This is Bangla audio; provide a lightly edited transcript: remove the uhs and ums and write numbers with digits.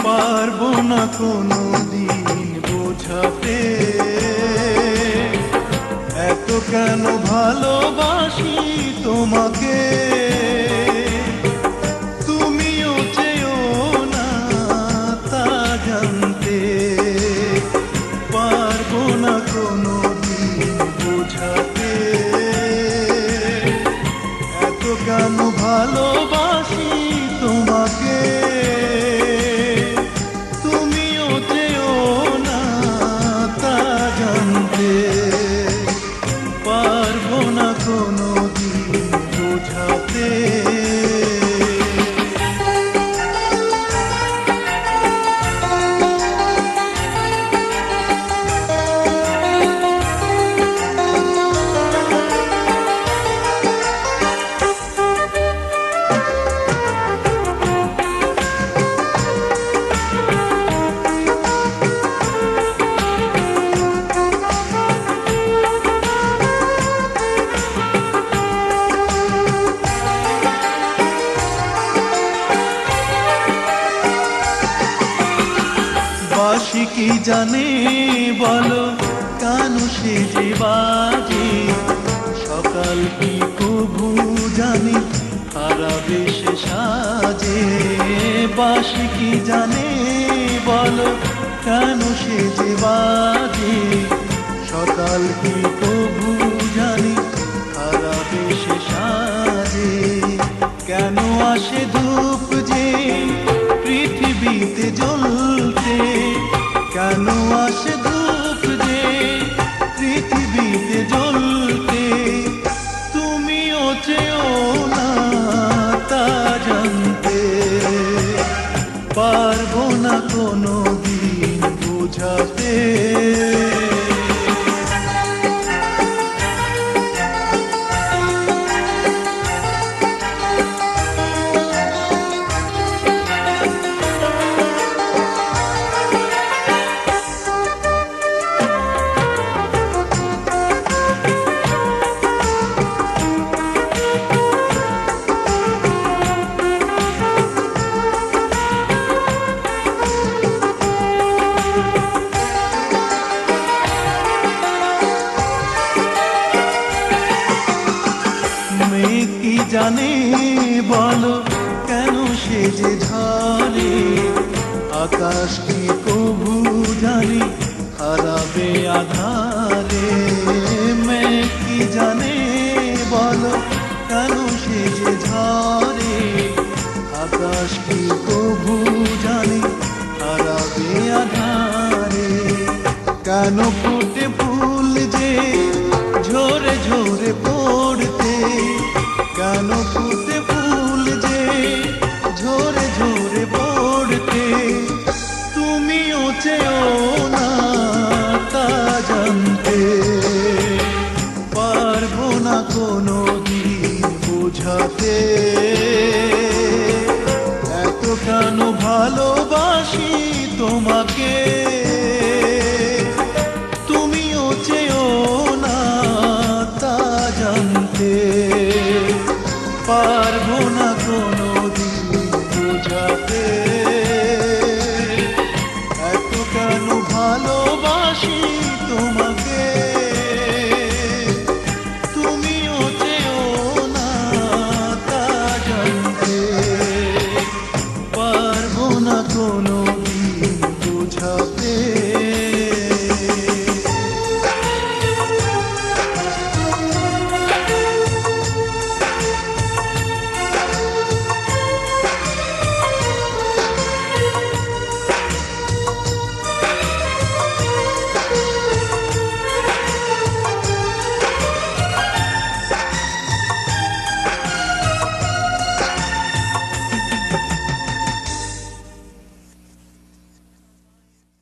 পারবো না কোনোদিন বোঝাতে এত কেন ভালোবাসি তোমাকে। তুমিও চেয়েও না তা জানতে, পারবো না কোনোদিন বোঝাতে এত কেন ভালোবাসি তোমাকে। তুমিও চেয়েও না তা জানতে, পারবো না কোনোদিন বোঝাতে। বাঁশি কি জানে বলো কান সেজে বাজে, সকাল কি কবু জানি হারাবে সে সাজে। বাঁশি কি জানে বলো কান সেজে বাজে, সকাল কি কবু জানি হারাবে সে সাজে। কেন আসে ধূপ যে পৃথিবীতে জ্বলতে, কেন আসে ধূপ যে পৃথিবীতে জ্বলতে। তুমিও চেয়েও না তা জানতে, পারবো না কোনোদিন বোঝাতে। কি জানে বলো কেন সে যে ঝরে, আকাশ কি কবু জানি হারাবে আধারে। মেঘ কি জানে বলো কেন সে যে ঝরে, আকাশ কি কবু জানি হারাবে আধারে। কেন ফুটে ফুল যে ঝরে ঝরে পড়তে, কেন ফুটে ফুল যে ঝরে ঝরে পড়তে। তুমিও চেয়েও না তা জানতে, পারবো না কোনোদিন বোঝাতে এত কেন ভালোবাসি তোমাকে। তুমিও চেয়েও না তা জানতে, পারবো না কোনোদিন বোঝাতে।